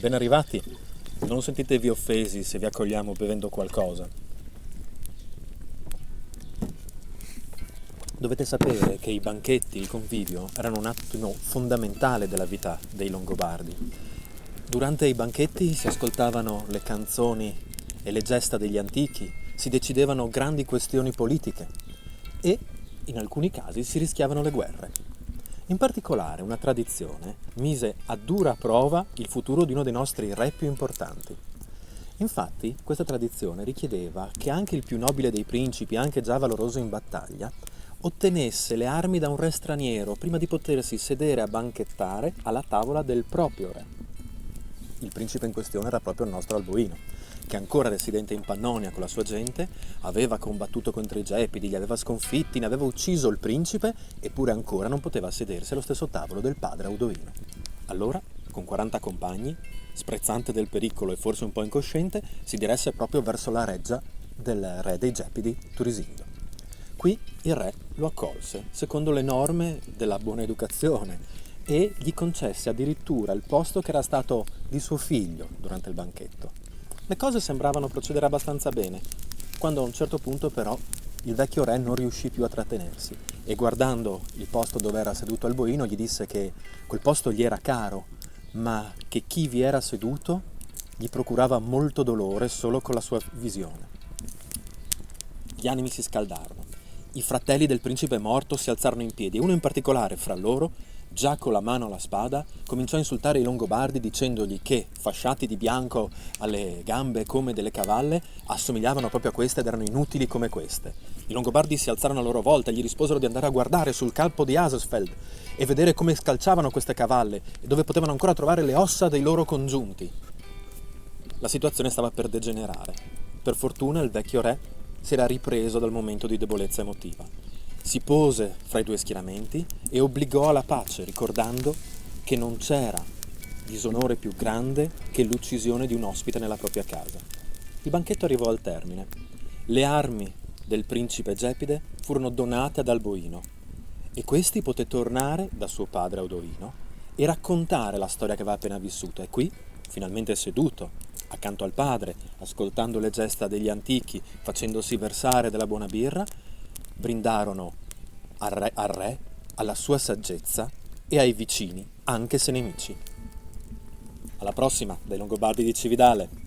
Ben arrivati. Non sentitevi offesi se vi accogliamo bevendo qualcosa. Dovete sapere che i banchetti, il convivio, erano un attimo fondamentale della vita dei Longobardi. Durante i banchetti si ascoltavano le canzoni e le gesta degli antichi, si decidevano grandi questioni politiche e, in alcuni casi, si rischiavano le guerre. In particolare, una tradizione mise a dura prova il futuro di uno dei nostri re più importanti. Infatti, questa tradizione richiedeva che anche il più nobile dei principi, anche già valoroso in battaglia, ottenesse le armi da un re straniero prima di potersi sedere a banchettare alla tavola del proprio re. Il principe in questione era proprio il nostro Alboino, che ancora residente in Pannonia con la sua gente, aveva combattuto contro i Gepidi, li aveva sconfitti, ne aveva ucciso il principe, eppure ancora non poteva sedersi allo stesso tavolo del padre Audoino. Allora, con 40 compagni, sprezzante del pericolo e forse un po' incosciente, si diresse proprio verso la reggia del re dei Gepidi, Turisindo. Qui il re lo accolse, secondo le norme della buona educazione, e gli concesse addirittura il posto che era stato di suo figlio durante il banchetto. Le cose sembravano procedere abbastanza bene, quando a un certo punto però il vecchio re non riuscì più a trattenersi e guardando il posto dove era seduto Alboino gli disse che quel posto gli era caro, ma che chi vi era seduto gli procurava molto dolore solo con la sua visione. Gli animi si scaldarono. I fratelli del principe morto si alzarono in piedi e uno in particolare fra loro, già con la mano alla spada, cominciò a insultare i Longobardi dicendogli che, fasciati di bianco alle gambe come delle cavalle, assomigliavano proprio a queste ed erano inutili come queste. I Longobardi si alzarono a loro volta e gli risposero di andare a guardare sul campo di Asesfeld e vedere come scalciavano queste cavalle e dove potevano ancora trovare le ossa dei loro congiunti. La situazione stava per degenerare. Per fortuna il vecchio re si era ripreso dal momento di debolezza emotiva. Si pose fra i due schieramenti e obbligò alla pace, ricordando che non c'era disonore più grande che l'uccisione di un ospite nella propria casa. Il banchetto arrivò al termine. Le armi del principe Gepide furono donate ad Alboino e questi poté tornare da suo padre Audoino e raccontare la storia che aveva appena vissuto. E qui, finalmente seduto, accanto al padre, ascoltando le gesta degli antichi, facendosi versare della buona birra, brindarono al re, alla sua saggezza e ai vicini, anche se nemici. Alla prossima, dai Longobardi di Cividale!